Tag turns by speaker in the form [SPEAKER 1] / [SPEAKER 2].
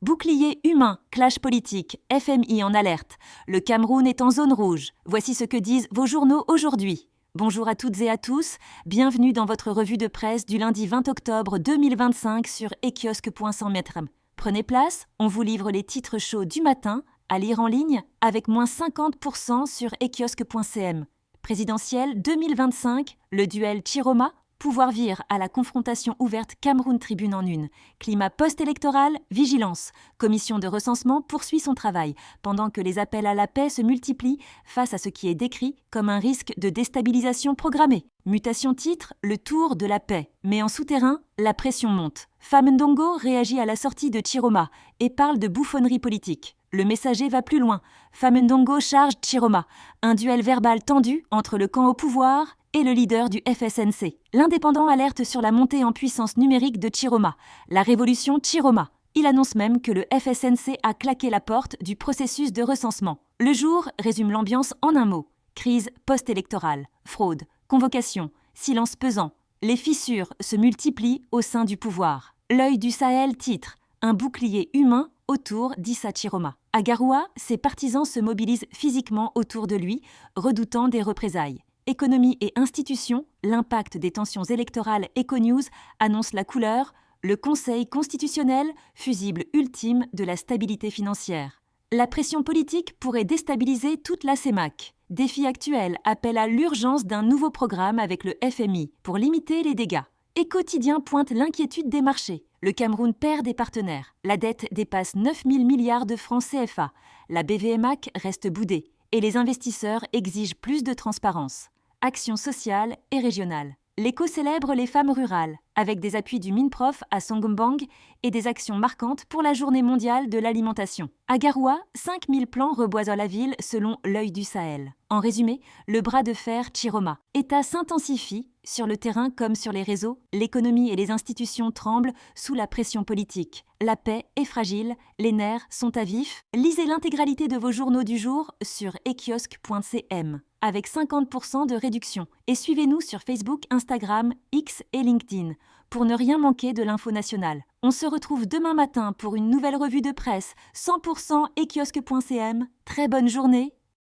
[SPEAKER 1] Bouclier humain, clash politique, FMI en alerte. Le Cameroun est en zone rouge. Voici ce que disent vos journaux aujourd'hui. Bonjour à toutes et à tous, bienvenue dans votre revue de presse du lundi 20 octobre 2025 sur ekiosque.100 mètres. Prenez place, on vous livre les titres chauds du matin, à lire en ligne, avec moins 50% sur ekiosque.cm. Présidentielle 2025, le duel Chiroma, pouvoir vire à la confrontation ouverte Cameroun Tribune en une. Climat post-électoral, vigilance. Commission de recensement poursuit son travail, pendant que les appels à la paix se multiplient face à ce qui est décrit comme un risque de déstabilisation programmée. Mutation titre, le tour de la paix. Mais en souterrain, la pression monte. Famendongo réagit à la sortie de Chiroma et parle de bouffonnerie politique. Le messager va plus loin. Famendongo charge Chiroma. Un duel verbal tendu entre le camp au pouvoir et le leader du FSNC. L'indépendant alerte sur la montée en puissance numérique de Chiroma, la révolution Chiroma. Il annonce même que le FSNC a claqué la porte du processus de recensement. Le jour résume l'ambiance en un mot. Crise post-électorale, fraude, convocation, silence pesant. Les fissures se multiplient au sein du pouvoir. L'œil du Sahel titre « Un bouclier humain autour d'Issa Chiroma ». À Garoua, ses partisans se mobilisent physiquement autour de lui, redoutant des représailles. Économie et institutions, l'impact des tensions électorales Econews annonce la couleur, le Conseil constitutionnel, fusible ultime de la stabilité financière. La pression politique pourrait déstabiliser toute la CEMAC. Défi actuel appelle à l'urgence d'un nouveau programme avec le FMI pour limiter les dégâts. Et Quotidien pointe l'inquiétude des marchés. Le Cameroun perd des partenaires. La dette dépasse 9 000 milliards de francs CFA. La BVMAC reste boudée. Et les investisseurs exigent plus de transparence. Actions sociales et régionales. L'Écho célèbre les femmes rurales, avec des appuis du MINPROF à Songmbang et des actions marquantes pour la Journée mondiale de l'alimentation. À Garoua, 5000 plants reboisent la ville selon l'œil du Sahel. En résumé, le bras de fer Chiroma. État s'intensifie, sur le terrain comme sur les réseaux, l'économie et les institutions tremblent sous la pression politique. La paix est fragile, les nerfs sont à vif. Lisez l'intégralité de vos journaux du jour sur ekiosque.cm avec 50% de réduction. Et suivez-nous sur Facebook, Instagram, X et LinkedIn pour ne rien manquer de l'info nationale. On se retrouve demain matin pour une nouvelle revue de presse 100% ekiosque.cm. Très bonne journée